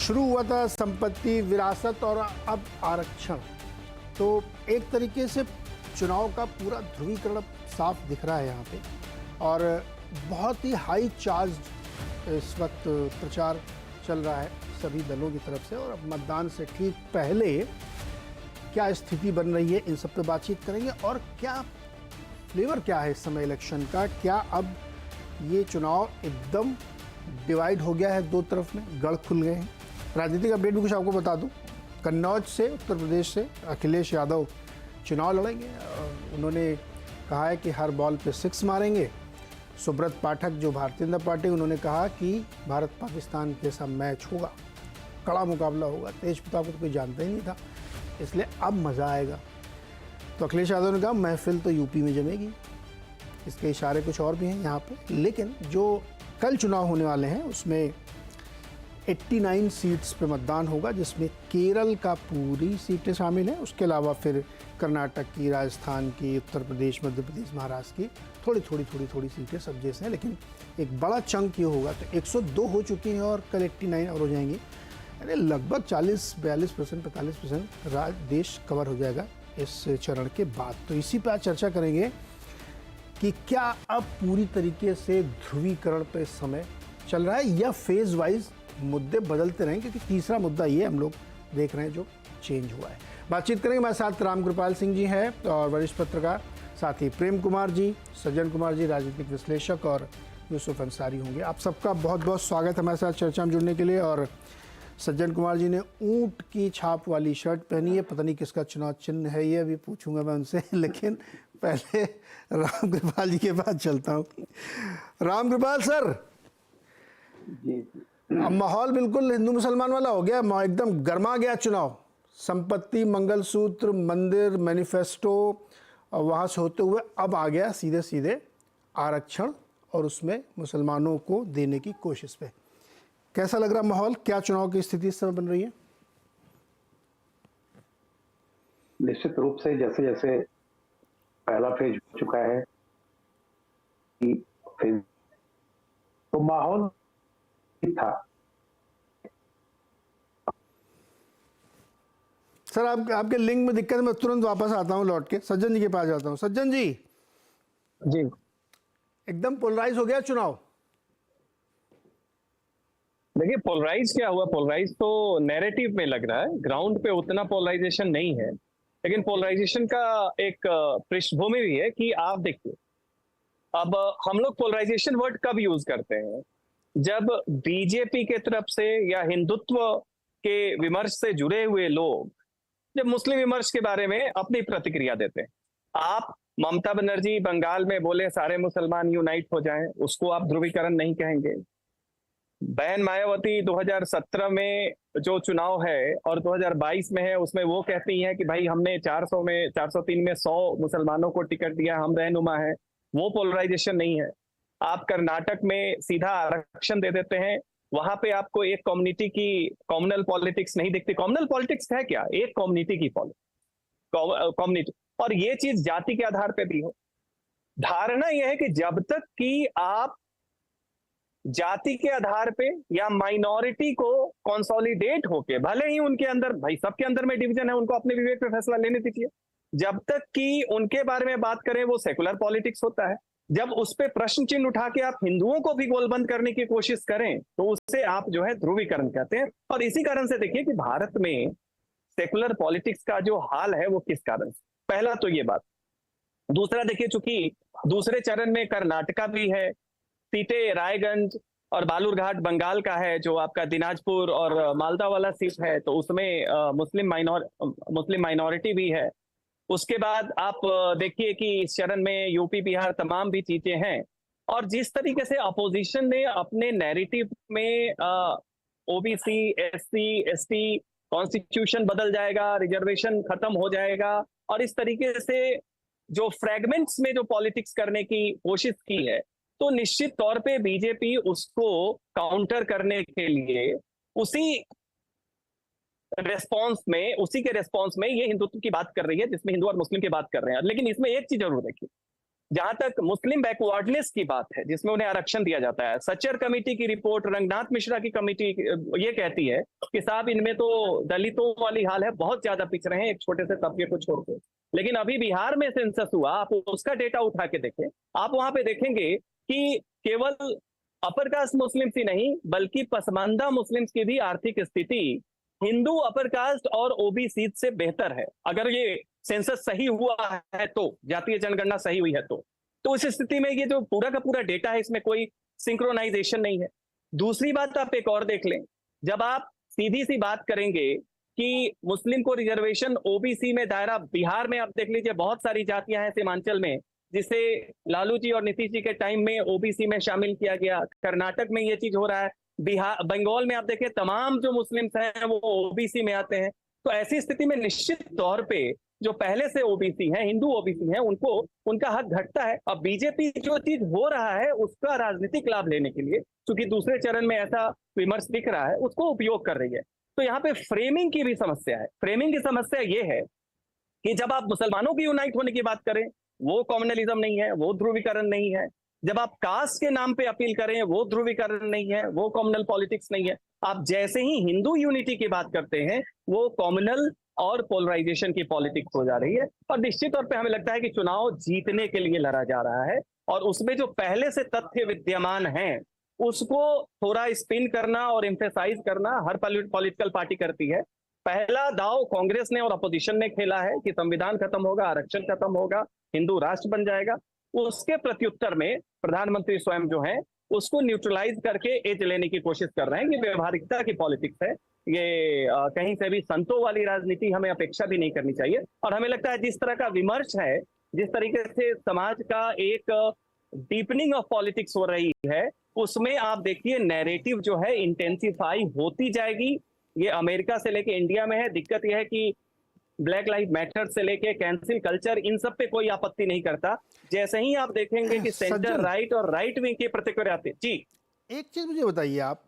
शुरू हुआ था संपत्ति, विरासत और अब आरक्षण। तो एक तरीके से चुनाव का पूरा ध्रुवीकरण साफ दिख रहा है यहाँ पे, और बहुत ही हाई चार्ज इस वक्त प्रचार चल रहा है सभी दलों की तरफ से। और अब मतदान से ठीक पहले क्या स्थिति बन रही है, इन सब पे बातचीत करेंगे। और क्या फ्लेवर क्या है इस समय इलेक्शन का, क्या अब ये चुनाव एकदम डिवाइड हो गया है, दो तरफ में गढ़ खुल गए हैं। राजनीतिक अपडेट भी कुछ आपको बता दूं, कन्नौज से, उत्तर प्रदेश से अखिलेश यादव चुनाव लड़ेंगे। उन्होंने कहा है कि हर बॉल पे 6 मारेंगे। सुब्रत पाठक जो भारतीय जनता पार्टी, उन्होंने कहा कि भारत पाकिस्तान के साथ मैच होगा, कड़ा मुकाबला होगा। तेज प्रताप को तो कोई जानता ही नहीं था, इसलिए अब मज़ा आएगा। तो अखिलेश यादव ने कहा महफिल तो यूपी में जमेगी। इसके इशारे कुछ और भी हैं यहाँ पे, लेकिन जो कल चुनाव होने वाले हैं उसमें 89 सीट्स पे मतदान होगा, जिसमें केरल का पूरी सीटें शामिल हैं। उसके अलावा फिर कर्नाटक की, राजस्थान की, उत्तर प्रदेश, मध्य प्रदेश, महाराष्ट्र की थोड़ी सीटें सब जैसे हैं, लेकिन एक बड़ा चंक ये होगा। तो 102 हो चुकी हैं और कल 89 और हो जाएंगी, यानी लगभग 40-42%, 45% देश कवर हो जाएगा इस चरण के बाद। तो इसी पर आज चर्चा करेंगे कि क्या अब पूरी तरीके से ध्रुवीकरण पे समय चल रहा है या फेज वाइज मुद्दे बदलते रहें, क्योंकि तीसरा मुद्दा ये हम लोग देख रहे हैं जो चेंज हुआ है। बातचीत करेंगे, हमारे साथ रामकृपाल सिंह जी हैं और वरिष्ठ पत्रकार, साथ ही प्रेम कुमार जी, सज्जन कुमार जी राजनीतिक विश्लेषक, और यूसुफ अंसारी होंगे। आप सबका बहुत बहुत स्वागत है हमारे साथ चर्चा में जुड़ने के लिए। और सज्जन कुमार जी ने ऊंट की छाप वाली शर्ट पहनी है, पता नहीं किसका चुनाव चिन्ह है, ये अभी पूछूंगा मैं उनसे, लेकिन पहले रामकृपाल जी के पास चलता हूँ। रामकृपाल सर जी, अब माहौल बिल्कुल हिंदू मुसलमान वाला हो गया, एकदम गर्मा गया चुनाव। संपत्ति, मंगलसूत्र, मंदिर, मैनिफेस्टो, और वहाँ से होते हुए अब आ गया सीधे सीधे आरक्षण, और उसमें मुसलमानों को देने की कोशिश पे। कैसा लग रहा माहौल, क्या चुनाव की स्थिति इस समय बन रही है? निश्चित रूप से जैसे जैसे पहला फेज हो चुका है फेज, तो माहौल था। सर आपके लिंक में दिक्कत है, मैं तुरंत वापस आता हूँ, लौट के सज्जन जी के पास जाता हूँ। सज्जन जी जी, एकदम पोलराइज हो गया चुनाव। देखिए पोलराइज क्या हुआ, पोलराइज तो नैरेटिव में लग रहा है, ग्राउंड पे उतना पोलराइजेशन नहीं है। लेकिन पोलराइजेशन का एक पृष्ठभूमि भी है कि आप देखिए, अब हम लोग पोलराइजेशन वर्ड कब यूज करते हैं, जब बीजेपी के तरफ से या हिंदुत्व के विमर्श से जुड़े हुए लोग जब मुस्लिम विमर्श के बारे में अपनी प्रतिक्रिया देते हैं। आप ममता बनर्जी बंगाल में बोले सारे मुसलमान यूनाइट हो जाएं, उसको आप ध्रुवीकरण नहीं कहेंगे। बहन मायावती 2017 में जो चुनाव है और 2022 में है, उसमें वो कहती हैं कि भाई हमने 403 में 100 मुसलमानों को टिकट दिया, हम रहनुमा है। वो पोलराइजेशन नहीं है। आप कर्नाटक में सीधा आरक्षण दे देते हैं, वहां पे आपको एक कम्युनिटी की कम्युनल पॉलिटिक्स नहीं दिखती। कम्युनल पॉलिटिक्स है क्या? एक कम्युनिटी की कम्युनिटी, और ये चीज जाति के आधार पे भी हो। धारणा यह है कि जब तक कि आप जाति के आधार पे या माइनॉरिटी को कंसोलिडेट होके, भले ही उनके अंदर, भाई सबके अंदर में डिवीजन है, उनको अपने विवेक पे फैसला लेने दीजिए, जब तक कि उनके बारे में बात करें वो सेकुलर पॉलिटिक्स होता है। जब उस पे प्रश्न चिन्ह उठा के आप हिंदुओं को भी गोलबंद करने की कोशिश करें तो उससे आप जो है ध्रुवीकरण कहते हैं। और इसी कारण से देखिए कि भारत में सेकुलर पॉलिटिक्स का जो हाल है वो किस कारण से, पहला तो ये बात। दूसरा देखिए, चूंकि दूसरे चरण में कर्नाटका भी है, सीटें रायगंज और बालूरघाट बंगाल का है, जो आपका दिनाजपुर और मालदा वाला सीट है, तो उसमें मुस्लिम माइनॉरिटी भी है। उसके बाद आप देखिए कि इस चरण में यूपी बिहार तमाम भी चीजें हैं। और जिस तरीके से अपोजिशन ने अपने नैरेटिव में ओबीसी, एससी, एसटी, कॉन्स्टिट्यूशन बदल जाएगा, रिजर्वेशन खत्म हो जाएगा, और इस तरीके से जो फ्रैगमेंट्स में जो पॉलिटिक्स करने की कोशिश की है, तो निश्चित तौर पे बीजेपी उसको काउंटर करने के लिए उसी के रेस्पॉन्स में ये हिंदुत्व की बात कर रही है, जिसमें हिंदू और मुस्लिम की बात कर रहे हैं। लेकिन इसमें एक चीज जरूर देखिए, जहां तक मुस्लिम बैकवर्डनेस की बात है, जिसमें उन्हें आरक्षण दिया जाता है, सच्चर कमेटी की रिपोर्ट, रंगनाथ मिश्रा की कमेटी ये कहती है कि साहब इनमें तो दलितों वाली हाल है, बहुत ज्यादा पिछड़े हैं एक छोटे से तबके को छोड़कर। लेकिन अभी बिहार में सेंसस हुआ, आप उसका डेटा उठा के देखें, आप वहां पे देखेंगे कि केवल अपर कास्ट मुस्लिम्स ही नहीं बल्कि पसमानदा मुस्लिम्स की भी आर्थिक स्थिति हिंदू, अपर कास्ट और ओबीसी से बेहतर है। अगर ये सेंसस सही हुआ है तो, जातीय जनगणना सही हुई है तो इस स्थिति में ये जो पूरा का पूरा डेटा है इसमें कोई सिंक्रोनाइजेशन नहीं है। दूसरी बात आप एक और देख लें, जब आप सीधी सी बात करेंगे कि मुस्लिम को रिजर्वेशन ओबीसी में दायरा, बिहार में आप देख लीजिए बहुत सारी जातियां हैं सीमांचल में जिसे लालू जी और नीतीश जी के टाइम में ओबीसी में शामिल किया गया, कर्नाटक में ये चीज हो रहा है, बिहार बंगाल में आप देखें तमाम जो मुस्लिम्स हैं वो ओबीसी में आते हैं। तो ऐसी स्थिति में निश्चित तौर पे जो पहले से ओबीसी हैं, हिंदू ओबीसी हैं, उनको उनका हक घटता है। अब बीजेपी जो चीज हो रहा है उसका राजनीतिक लाभ लेने के लिए, क्योंकि दूसरे चरण में ऐसा विमर्श दिख रहा है, उसको उपयोग कर रही है। तो यहाँ पे फ्रेमिंग की भी समस्या है। फ्रेमिंग की समस्या ये है कि जब आप मुसलमानों की यूनाइट होने की बात करें वो कॉम्युनलिज्म नहीं है, वो ध्रुवीकरण नहीं है। जब आप कास्ट के नाम पे अपील करें वो ध्रुवीकरण नहीं है, वो कॉम्युनल पॉलिटिक्स नहीं है। आप जैसे ही हिंदू यूनिटी की बात करते हैं वो कॉम्युनल और पोलराइजेशन की पॉलिटिक्स हो जा रही है। और निश्चित तौर पे हमें लगता है कि चुनाव जीतने के लिए लड़ा जा रहा है और उसमें जो पहले से तथ्य विद्यमान हैं उसको थोड़ा स्पिन करना और एम्फेसाइज करना हर पॉलिटिकल पार्टी करती है। पहला दाव कांग्रेस ने और अपोजिशन ने खेला है कि संविधान खत्म होगा, आरक्षण खत्म होगा, हिंदू राष्ट्र बन जाएगा। उसके प्रत्युत्तर में प्रधानमंत्री स्वयं जो है उसको न्यूट्रलाइज करके एज लेने की कोशिश कर रहे हैं। ये व्यवहारिकता की पॉलिटिक्स है, ये कहीं से भी संतों वाली राजनीति हमें अपेक्षा भी नहीं करनी चाहिए। और हमें लगता है जिस तरह का विमर्श है, जिस तरीके से समाज का एक डीपनिंग ऑफ पॉलिटिक्स हो रही है, उसमें आप देखिए नैरेटिव जो है इंटेंसिफाई होती जाएगी। ये अमेरिका से लेके इंडिया में है। दिक्कत यह है कि ब्लैक लाइव मैटर से लेके कैंसिल कल्चर, इन सब पे कोई आपत्ति नहीं करता। जैसे ही आप देखेंगे कि सेंटर राइट और राइट विंग की प्रतिक्रिया आती है। जी, एक चीज मुझे बताइए आप,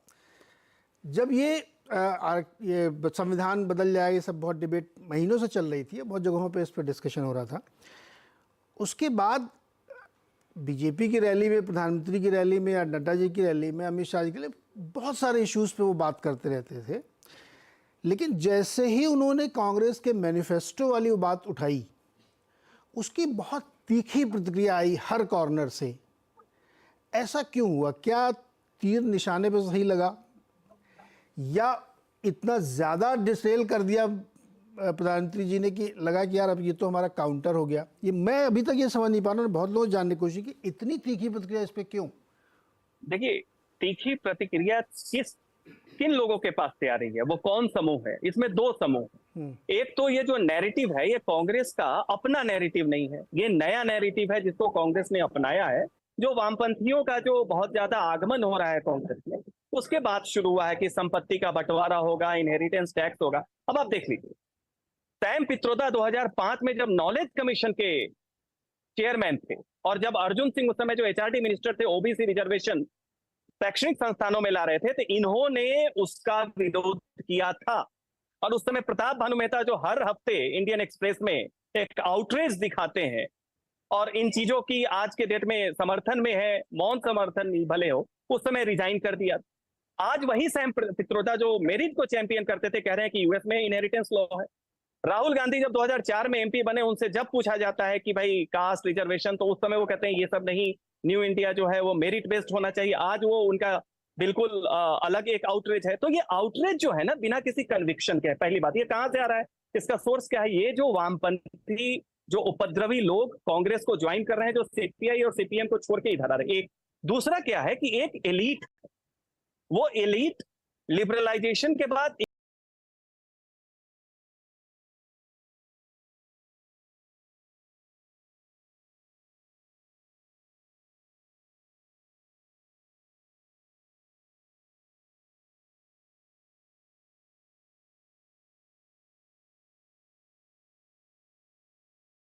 जब ये संविधान बदल जाए, ये सब बहुत डिबेट महीनों से चल रही थी, बहुत जगहों पे इस पर डिस्कशन हो रहा था। उसके बाद बीजेपी की रैली में, प्रधानमंत्री की रैली में या नड्डा जी की रैली में, अमित शाह जी के लिए बहुत सारे इश्यूज पे वो बात करते रहते थे। लेकिन जैसे ही उन्होंने कांग्रेस के मैनिफेस्टो वाली वो बात उठाई, उसकी बहुत तीखी प्रतिक्रिया आई हर कॉर्नर से। ऐसा क्यों हुआ? क्या तीर निशाने पे सही लगा या इतना ज़्यादा डिसरेल कर दिया प्रधानमंत्री जी ने कि लगा कि यार अब ये तो हमारा काउंटर हो गया? ये मैं अभी तक ये समझ नहीं पा रहा हूँ। बहुत लोग जानने की कोशिश की इतनी तीखी प्रतिक्रिया इस पर क्यों? देखिए, तीखी प्रतिक्रिया किन लोगों के पास से आ रही है, वो कौन समूह है? इसमें दो समूह हैं। एक तो ये जो नैरेटिव है ये कांग्रेस का अपना नैरेटिव नहीं है, ये नया नैरेटिव है जिसको कांग्रेस ने अपनाया है। जो वामपंथियों का जो बहुत ज्यादा आगमन हो रहा है कांग्रेस में, उसके बाद शुरू हुआ है कि संपत्ति का बंटवारा होगा, इनहेरिटेंस टैक्स होगा। अब आप देख लीजिए, सैम पित्रोदा 2005 में जब नॉलेज कमीशन के चेयरमैन थे और जब अर्जुन सिंह उस समय जो एचआरडी मिनिस्टर थे, ओबीसी रिजर्वेशन शैक्षणिक संस्थानों में ला रहे थे, तो इन्होंने उसका विरोध किया था। और उस समय प्रताप भानु मेहता जो हर हफ्ते इंडियन एक्सप्रेस में एक आउटरीच दिखाते हैं और इन चीजों की आज के डेट में समर्थन में है, मौन समर्थन भले हो, उस समय रिजाइन कर दिया। आज वही सैम पित्रोदा जो मेरिट को चैंपियन करते थे कह रहे हैं कि यूएस में इनहेरिटेंस लॉ है। राहुल गांधी जब 2004 में एमपी बने, उनसे जब पूछा जाता है कि भाई कास्ट रिजर्वेशन, तो उस समय वो कहते हैं ये सब नहीं, न्यू इंडिया जो है वो मेरिट बेस्ड होना चाहिए। आज वो उनका बिल्कुल अलग एक आउटरीच है। तो ये आउटरीच जो है ना, बिना किसी कन्विक्शन के, पहली बात ये कहां से आ रहा है, इसका सोर्स क्या है? ये जो वामपंथी जो उपद्रवी लोग कांग्रेस को ज्वाइन कर रहे हैं, जो सीपीआई और सीपीएम को छोड़ के इधर आ रहे हैं। एक दूसरा क्या है कि एक एलीट, वो एलीट लिबरलाइजेशन के बाद